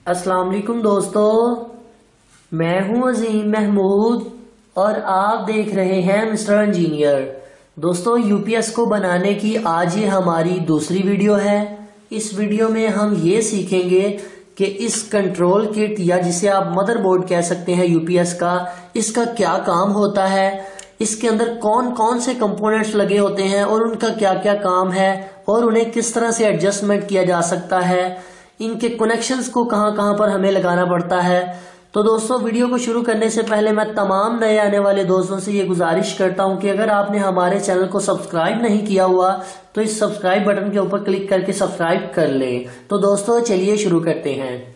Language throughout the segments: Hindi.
अस्सलाम वालेकुम दोस्तों, मैं हूं अजीम महमूद और आप देख रहे हैं मिस्टर इंजीनियर। दोस्तों, यूपीएस को बनाने की आज ये हमारी दूसरी वीडियो है। इस वीडियो में हम ये सीखेंगे कि इस कंट्रोल किट या जिसे आप मदरबोर्ड कह सकते हैं यूपीएस का, इसका क्या काम होता है, इसके अंदर कौन कौन से कंपोनेंट्स लगे होते हैं और उनका क्या क्या काम है और उन्हें किस तरह से एडजस्टमेंट किया जा सकता है, इनके कनेक्शंस को कहां कहां पर हमें लगाना पड़ता है। तो दोस्तों, वीडियो को शुरू करने से पहले मैं तमाम नए आने वाले दोस्तों से ये गुजारिश करता हूं कि अगर आपने हमारे चैनल को सब्सक्राइब नहीं किया हुआ तो इस सब्सक्राइब बटन के ऊपर क्लिक करके सब्सक्राइब कर लें। तो दोस्तों, चलिए शुरू करते हैं।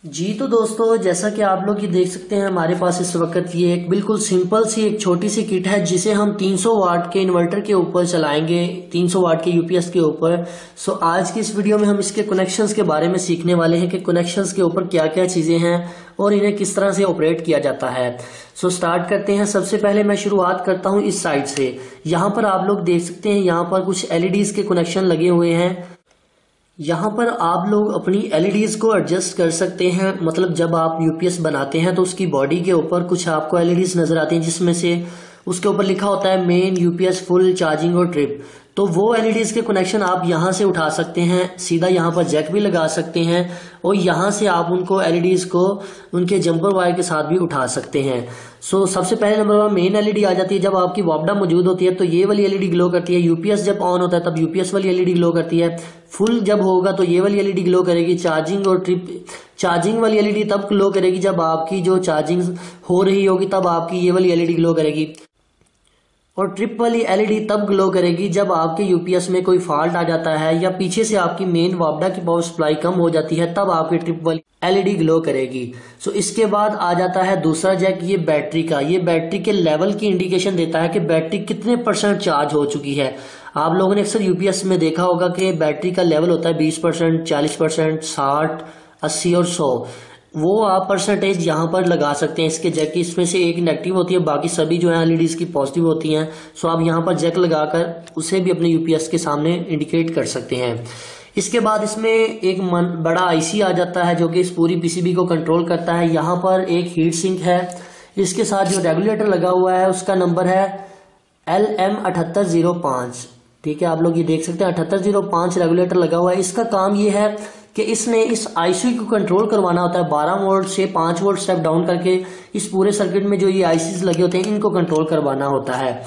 जी तो दोस्तों, जैसा कि आप लोग ये देख सकते हैं, हमारे पास इस वक्त ये एक बिल्कुल सिंपल सी एक छोटी सी किट है जिसे हम 300 वाट के इन्वर्टर के ऊपर चलाएंगे, 300 वाट के यूपीएस के ऊपर। सो आज की इस वीडियो में हम इसके कनेक्शंस के बारे में सीखने वाले हैं कि कनेक्शंस के ऊपर क्या क्या चीजें हैं और इन्हें किस तरह से ऑपरेट किया जाता है। सो स्टार्ट करते हैं। सबसे पहले मैं शुरुआत करता हूँ इस साइड से। यहाँ पर आप लोग देख सकते हैं, यहाँ पर कुछ एलईडीज के कनेक्शन लगे हुए हैं। यहाँ पर आप लोग अपनी एलईडीज को एडजस्ट कर सकते हैं। मतलब जब आप यूपीएस बनाते हैं तो उसकी बॉडी के ऊपर कुछ आपको एलईडीज नजर आती हैं जिसमें से उसके ऊपर लिखा होता है मेन यूपीएस फुल चार्जिंग और ट्रिप। तो वो एलईडीज के कनेक्शन आप यहाँ से उठा सकते हैं, सीधा यहाँ पर जैक भी लगा सकते हैं और यहाँ से आप उनको एलईडीज को उनके जंपर वायर के साथ भी उठा सकते हैं। सो सबसे पहले नंबर पर मेन एलईडी आ जाती है। जब आपकी वापडा मौजूद होती है तो ये वाली एलईडी ग्लो करती है। यूपीएस जब ऑन होता है तब यूपीएस वाली एलईडी ग्लो करती है। फुल जब होगा तो ये वाली एलईडी ग्लो करेगी। चार्जिंग और ट्रिप चार्जिंग वाली एलईडी तब ग्लो करेगी जब आपकी जो चार्जिंग हो रही होगी, तब आपकी ये वाली एलईडी ग्लो करेगी। और ट्रिप वाली एलईडी तब ग्लो करेगी जब आपके यूपीएस में कोई फॉल्ट आ जाता है या पीछे से आपकी मेन वापडा की पावर सप्लाई कम हो जाती है, तब आपकी ट्रिप वाली एलईडी ग्लो करेगी। सो इसके बाद आ जाता है दूसरा जैक, ये बैटरी का। ये बैटरी के लेवल की इंडिकेशन देता है कि बैटरी कितने % चार्ज हो चुकी है। आप लोगों ने अक्सर यूपीएस में देखा होगा कि बैटरी का लेवल होता है 20%, 40%, 60, 80 और 100। वो आप परसेंटेज यहाँ पर लगा सकते हैं इसके जैक की। इसमें से एक नेगेटिव होती है, बाकी सभी जो है एलईडीज की पॉजिटिव होती हैं। सो आप यहाँ पर जैक लगाकर उसे भी अपने यूपीएस के सामने इंडिकेट कर सकते हैं। इसके बाद इसमें एक बड़ा आईसी आ जाता है जो कि इस पूरी पीसीबी को कंट्रोल करता है। यहाँ पर एक हीट सिंक है। इसके साथ जो रेगुलेटर लगा हुआ है उसका नंबर है LM7805। ठीक है, आप लोग ये देख सकते हैं 7805 रेगुलेटर लगा हुआ है। इसका काम ये है कि इसने इस आईसी को कंट्रोल करवाना होता है। 12 वोल्ट से 5 वोल्ट स्टेप डाउन करके इस पूरे सर्किट में जो ये आईसीज लगे होते हैं इनको कंट्रोल करवाना होता है।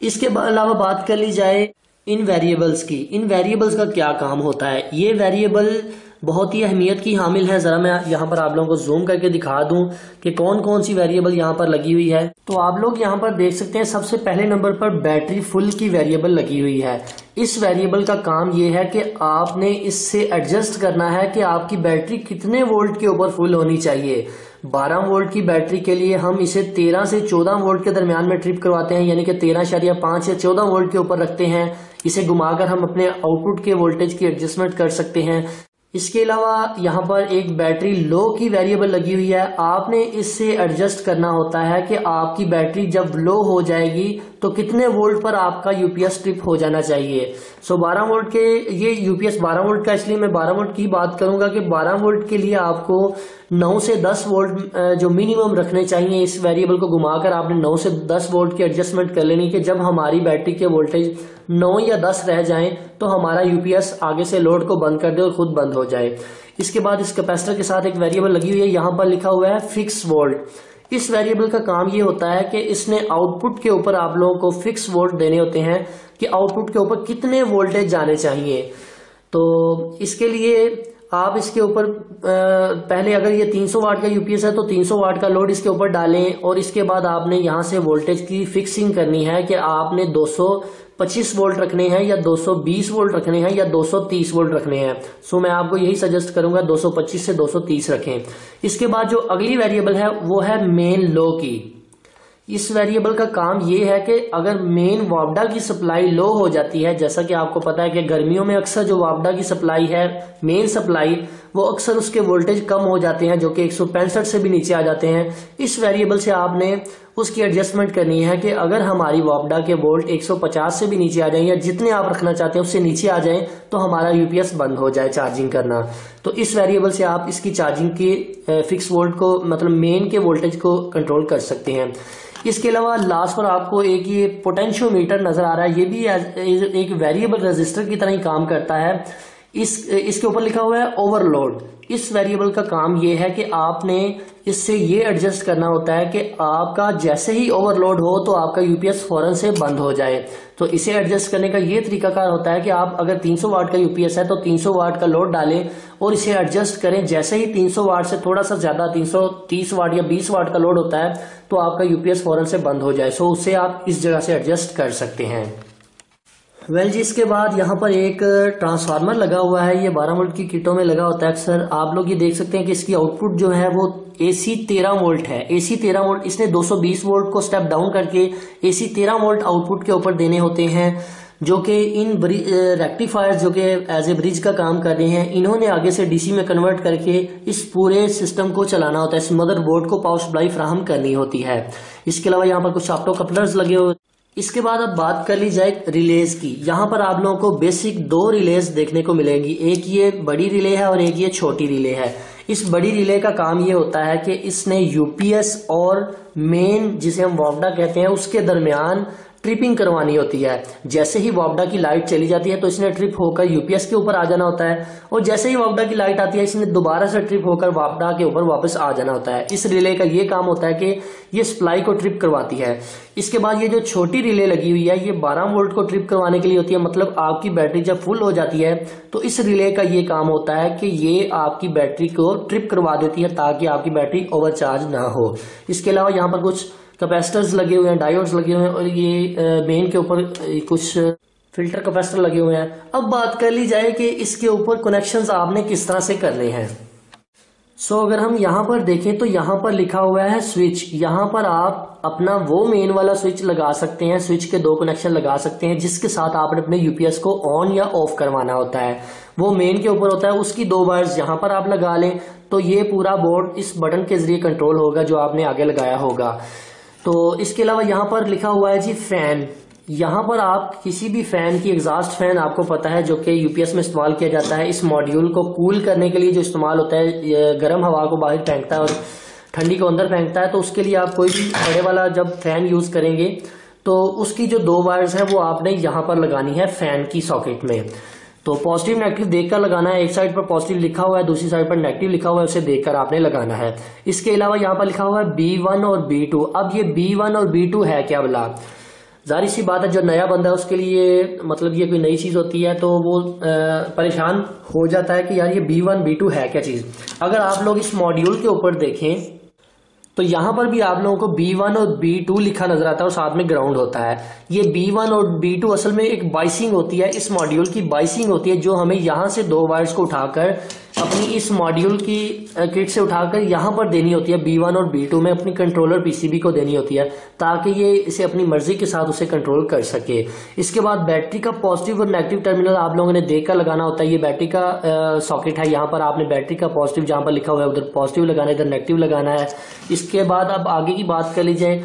इसके अलावा बात कर ली जाए इन वेरिएबल्स की। इन वेरिएबल्स का क्या काम होता है? ये वेरिएबल बहुत ही अहमियत की हामिल है। जरा मैं यहाँ पर आप लोगों को जूम करके दिखा दूं कि कौन कौन सी वेरिएबल यहाँ पर लगी हुई है। तो आप लोग यहाँ पर देख सकते हैं, सबसे पहले नंबर पर बैटरी फुल की वेरिएबल लगी हुई है। इस वेरिएबल का काम ये है कि आपने इससे एडजस्ट करना है कि आपकी बैटरी कितने वोल्ट के ऊपर फुल होनी चाहिए। 12 वोल्ट की बैटरी के लिए हम इसे 13 से 14 वोल्ट के दरमियान में ट्रिप करवाते हैं, यानी कि 13.5 या 14 वोल्ट के ऊपर रखते हैं। इसे घुमाकर हम अपने आउटपुट के वोल्टेज की एडजस्टमेंट कर सकते हैं। इसके अलावा यहाँ पर एक बैटरी लो की वेरिएबल लगी हुई है। आपने इससे एडजस्ट करना होता है कि आपकी बैटरी जब लो हो जाएगी तो कितने वोल्ट पर आपका यूपीएस ट्रिप हो जाना चाहिए। सो 12 वोल्ट के ये यूपीएस 12 वोल्ट का, इसलिए मैं 12 वोल्ट की बात करूंगा कि 12 वोल्ट के लिए आपको 9 से 10 वोल्ट जो मिनिमम रखने चाहिए। इस वेरिएबल को घुमाकर आपने 9 से 10 वोल्ट की एडजस्टमेंट कर लेनी कि जब हमारी बैटरी के वोल्टेज 9 या 10 रह जाएं तो हमारा यूपीएस आगे से लोड को बंद कर दे और खुद बंद हो जाए। इसके बाद इस कैपेसिटर के साथ एक वेरिएबल लगी हुई है, यहाँ पर लिखा हुआ है फिक्स वोल्ट। इस वेरिएबल का काम ये होता है कि इसने आउटपुट के ऊपर आप लोगों को फिक्स वोल्ट देने होते हैं कि आउटपुट के ऊपर कितने वोल्टेज जाने चाहिए। तो इसके लिए आप इसके ऊपर पहले अगर ये 300 वाट का यूपीएस है तो 300 वाट का लोड इसके ऊपर डालें और इसके बाद आपने यहाँ से वोल्टेज की फिक्सिंग करनी है कि आपने 225 वोल्ट रखने हैं या 220 वोल्ट रखने हैं या 230 वोल्ट रखने हैं। सो मैं आपको यही सजेस्ट करूंगा 225 से 230 रखें। इसके बाद जो अगली वेरिएबल है वो है मेन लो की। इस वेरिएबल का काम ये है कि अगर मेन वापडा की सप्लाई लो हो जाती है, जैसा कि आपको पता है कि गर्मियों में अक्सर जो वापडा की सप्लाई है मेन सप्लाई वो अक्सर उसके वोल्टेज कम हो जाते हैं जो कि 165 से भी नीचे आ जाते हैं। इस वेरिएबल से आपने उसकी एडजस्टमेंट करनी है कि अगर हमारी वापडा के वोल्ट 150 से भी नीचे आ जाएं या जितने आप रखना चाहते हैं उससे नीचे आ जाएं तो हमारा यूपीएस बंद हो जाए चार्जिंग करना। तो इस वेरिएबल से आप इसकी चार्जिंग के फिक्स वोल्ट को मतलब मेन के वोल्टेज को कंट्रोल कर सकते हैं। इसके अलावा लास्ट पर आपको एक ये पोटेंशियोमीटर नजर आ रहा है, ये भी एक वेरिएबल रजिस्टर की तरह ही काम करता है। इसके ऊपर लिखा हुआ है ओवरलोड। इस वेरिएबल का काम ये है कि आपने इससे ये एडजस्ट करना होता है कि आपका जैसे ही ओवरलोड हो तो आपका यूपीएस फौरन से बंद हो जाए। तो इसे एडजस्ट करने का ये तरीकाकार होता है कि आप अगर 300 वाट का यूपीएस है तो 300 वाट का लोड डालें और इसे एडजस्ट करें। जैसे ही 300 वाट से थोड़ा सा ज्यादा 330 वाट या 20 वाट का लोड होता है तो आपका यूपीएस फौरन से बंद हो जाए। सो उससे आप इस जगह से एडजस्ट कर सकते हैं। वेल जी, इसके बाद यहाँ पर एक ट्रांसफार्मर लगा हुआ है। ये 12 वोल्ट की किटों में लगा होता है अक्सर। आप लोग ये देख सकते हैं कि इसकी आउटपुट जो है वो AC 13 वोल्ट है। AC 13 वोल्ट, इसने 220 वोल्ट को स्टेप डाउन करके AC 13 वोल्ट आउटपुट के ऊपर देने होते हैं, जो कि इन रेक्टिफायर्स जो कि एज ए ब्रिज का काम कर रहे हैं, इन्होंने आगे से DC में कन्वर्ट करके इस पूरे सिस्टम को चलाना होता है। इस मदरबोर्ड को पावर सप्लाई फ्राहम करनी होती है। इसके अलावा यहाँ पर कुछ ऑप्टो कपलर्स लगे हुए। इसके बाद अब बात कर ली जाए रिलेज की। यहाँ पर आप लोगों को बेसिक 2 रिलेज देखने को मिलेंगी, एक ये बड़ी रिले है और एक ये छोटी रिले है। इस बड़ी रिले का काम ये होता है कि इसने यूपीएस और मेन जिसे हम वापडा कहते हैं उसके दरमियान ट्रिपिंग करवानी होती है। जैसे ही वापडा की लाइट चली जाती है तो इसने ट्रिप होकर यूपीएस के ऊपर आ जाना होता है और जैसे ही वापडा की लाइट आती है इसने दोबारा से ट्रिप होकर वापडा के ऊपर वापस आ जाना होता है। इस रिले का ये काम होता है कि ये सप्लाई को ट्रिप करवाती है। इसके बाद ये जो छोटी रिले लगी हुई है ये 12 वोल्ट को ट्रिप करवाने के लिए होती है। मतलब आपकी बैटरी जब फुल हो जाती है तो इस रिले का ये काम होता है कि ये आपकी बैटरी को ट्रिप करवा देती है ताकि आपकी बैटरी ओवरचार्ज ना हो। इसके अलावा यहाँ पर कुछ कैपेसिटर्स लगे हुए हैं, डायोड्स लगे हुए हैं और ये मेन के ऊपर कुछ फिल्टर कैपेसिटर लगे हुए हैं। अब बात कर ली जाए कि इसके ऊपर कनेक्शंस आपने किस तरह से करने हैं। सो अगर हम यहाँ पर देखें तो यहाँ पर लिखा हुआ है स्विच। यहाँ पर आप अपना वो मेन वाला स्विच लगा सकते हैं। स्विच के 2 कनेक्शन लगा सकते हैं जिसके साथ आपने अपने यूपीएस को ऑन या ऑफ करवाना होता है। वो मेन के ऊपर होता है, उसकी 2 वायर्स यहाँ पर आप लगा लें तो ये पूरा बोर्ड इस बटन के जरिए कंट्रोल होगा जो आपने आगे लगाया होगा। तो इसके अलावा यहाँ पर लिखा हुआ है जी फैन। यहाँ पर आप किसी भी फैन की, एग्जॉस्ट फैन आपको पता है जो कि यूपीएस में इस्तेमाल किया जाता है, इस मॉड्यूल को कूल करने के लिए जो इस्तेमाल होता है, गर्म हवा को बाहर फेंकता है और ठंडी को अंदर फेंकता है। तो उसके लिए आप कोई भी बड़े वाला जब फैन यूज करेंगे तो उसकी जो 2 वायर्स है वो आपने यहाँ पर लगानी है फैन की सॉकेट में। तो पॉजिटिव नेगेटिव देखकर लगाना है। एक साइड पर पॉजिटिव लिखा हुआ है, दूसरी साइड पर नेगेटिव लिखा हुआ है, उसे देखकर आपने लगाना है। इसके अलावा यहाँ पर लिखा हुआ है B1 और B2। अब ये B1 और B2 है क्या भला? जाहिर सी बात है जो नया बंदा है उसके लिए मतलब ये कोई नई चीज होती है तो वो परेशान हो जाता है कि यार ये B1 B2 है क्या चीज। अगर आप लोग इस मॉड्यूल के ऊपर देखें तो यहां पर भी आप लोगों को B1 और B2 लिखा नजर आता है और साथ में ग्राउंड होता है। ये B1 और B2 असल में एक बाइसिंग होती है, इस मॉड्यूल की बाइसिंग होती है जो हमें यहां से 2 वायर्स को उठाकर अपनी इस मॉड्यूल की किट से उठाकर यहां पर देनी होती है। B1 और B2 में अपनी कंट्रोलर पीसीबी को देनी होती है ताकि ये इसे अपनी मर्जी के साथ उसे कंट्रोल कर सके। इसके बाद बैटरी का पॉजिटिव और नेगेटिव टर्मिनल आप लोगों ने देखकर लगाना होता है। ये बैटरी का सॉकेट है, यहाँ पर आपने बैटरी का पॉजिटिव जहां पर लिखा हुआ है उधर पॉजिटिव लगाना है, इधर नेगेटिव लगाना है। इसके बाद अब आगे की बात कर ली जाए,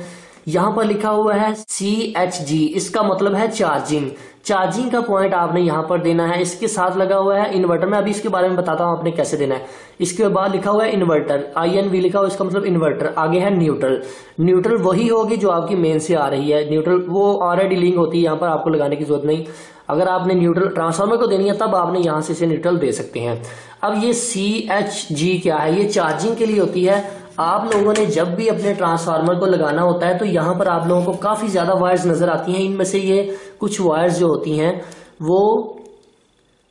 यहाँ पर लिखा हुआ है CHG, इसका मतलब है चार्जिंग। चार्जिंग का पॉइंट आपने यहाँ पर देना है। इसके साथ लगा हुआ है इन्वर्टर, मैं अभी इसके बारे में बताता हूँ आपने कैसे देना है। इसके बाद लिखा हुआ है इन्वर्टर, INV लिखा हुआ है, इसका मतलब इन्वर्टर। आगे है न्यूट्रल। न्यूट्रल वही होगी जो आपकी मेन से आ रही है, न्यूट्रल वो ऑलरेडी लिंक होती है, यहाँ पर आपको लगाने की जरूरत नहीं। अगर आपने न्यूट्रल ट्रांसफार्मर को देनी है तब आपने यहाँ से इसे न्यूट्रल दे सकते हैं। अब ये CHG क्या है? ये चार्जिंग के लिए होती है। आप लोगों ने जब भी अपने ट्रांसफार्मर को लगाना होता है तो यहाँ पर आप लोगों को काफी ज्यादा वायर्स नजर आती हैं। इनमें से ये कुछ वायर्स जो होती हैं वो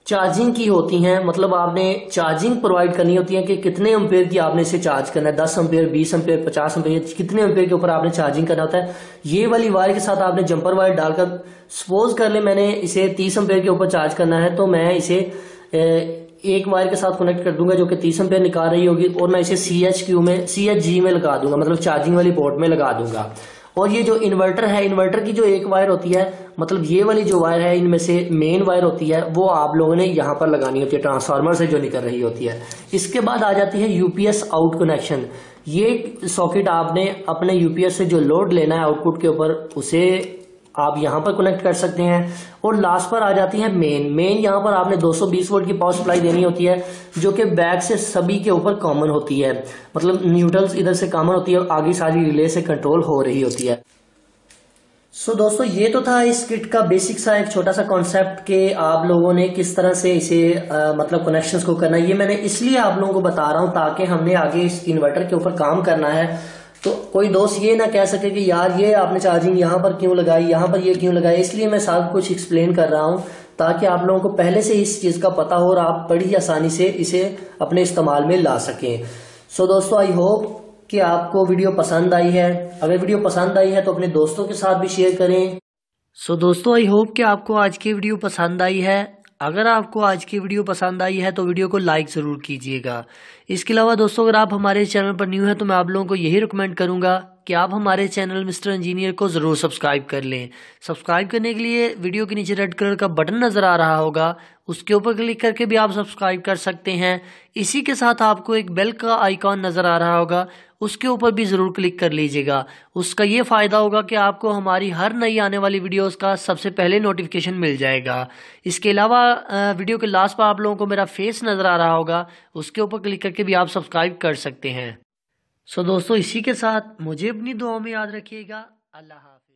चार्जिंग की होती हैं। मतलब आपने चार्जिंग प्रोवाइड करनी होती है कि कितने एम्पेयर की आपने इसे चार्ज करना है, 10 एम्पेयर, 20 एम्पेयर, 50 एम्पेयर, कितने एम्पेयर के ऊपर आपने चार्जिंग करना होता है। ये वाली वायर के साथ आपने जंपर वायर डालकर, सपोज कर ले मैंने इसे 30 एम्पेयर के ऊपर चार्ज करना है तो मैं इसे एक वायर के साथ कनेक्ट कर दूंगा जो कि 30 एम्पेयर निकाल रही होगी और मैं इसे CHG में लगा दूंगा, मतलब चार्जिंग वाली पोर्ट में लगा दूंगा। और ये जो इन्वर्टर है, इन्वर्टर की जो एक वायर होती है, मतलब ये वाली जो वायर है इनमें से मेन वायर होती है, वो आप लोगों ने यहाँ पर लगानी होती है, ट्रांसफार्मर से जो निकल रही होती है। इसके बाद आ जाती है यूपीएस आउट कनेक्शन। ये सॉकेट आपने अपने यूपीएस से जो लोड लेना है आउटपुट के ऊपर, उसे आप यहाँ पर कनेक्ट कर सकते हैं। और लास्ट पर आ जाती है मेन यहाँ पर आपने 220 वोल्ट की पावर सप्लाई देनी होती है, जो कि बैक से सभी के ऊपर कॉमन होती है, मतलब न्यूट्रल्स इधर से कॉमन होती है और आगे सारी रिले से कंट्रोल हो रही होती है। सो दोस्तों, ये तो था इस किट का बेसिक सा एक छोटा सा कॉन्सेप्ट कि आप लोगों ने किस तरह से इसे मतलब कनेक्शंस को करना है। ये मैंने इसलिए आप लोगों को बता रहा हूँ ताकि हमने आगे इस इन्वर्टर के ऊपर काम करना है तो कोई दोस्त ये ना कह सके कि यार ये आपने चार्जिंग यहाँ पर क्यों लगाई, यहाँ पर ये क्यों लगाई। इसलिए मैं सब कुछ एक्सप्लेन कर रहा हूँ ताकि आप लोगों को पहले से इस चीज का पता हो और आप बड़ी आसानी से इसे अपने इस्तेमाल में ला सकें। सो दोस्तों, आई होप कि आपको वीडियो पसंद आई है। अगर वीडियो पसंद आई है तो अपने दोस्तों के साथ भी शेयर करें। सो दोस्तों, आई होप कि आपको आज की वीडियो पसंद आई है। अगर आपको आज की वीडियो पसंद आई है तो वीडियो को लाइक ज़रूर कीजिएगा। इसके अलावा दोस्तों, अगर आप हमारे चैनल पर न्यू हैं तो मैं आप लोगों को यही रिकमेंड करूंगा कि आप हमारे चैनल मिस्टर इंजीनियर को ज़रूर सब्सक्राइब कर लें। सब्सक्राइब करने के लिए वीडियो के नीचे रेड कलर का बटन नज़र आ रहा होगा, उसके ऊपर क्लिक करके भी आप सब्सक्राइब कर सकते हैं। इसी के साथ आपको एक बेल का आइकॉन नज़र आ रहा होगा, उसके ऊपर भी ज़रूर क्लिक कर लीजिएगा। उसका ये फ़ायदा होगा कि आपको हमारी हर नई आने वाली वीडियोस का सबसे पहले नोटिफिकेशन मिल जाएगा। इसके अलावा वीडियो के लास्ट पर आप लोगों को मेरा फेस नज़र आ रहा होगा, उसके ऊपर क्लिक करके भी आप सब्सक्राइब कर सकते हैं। सो दोस्तों, इसी के साथ मुझे अपनी दुआओं में याद रखिएगा। अल्लाह हाफ़िज़।